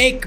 1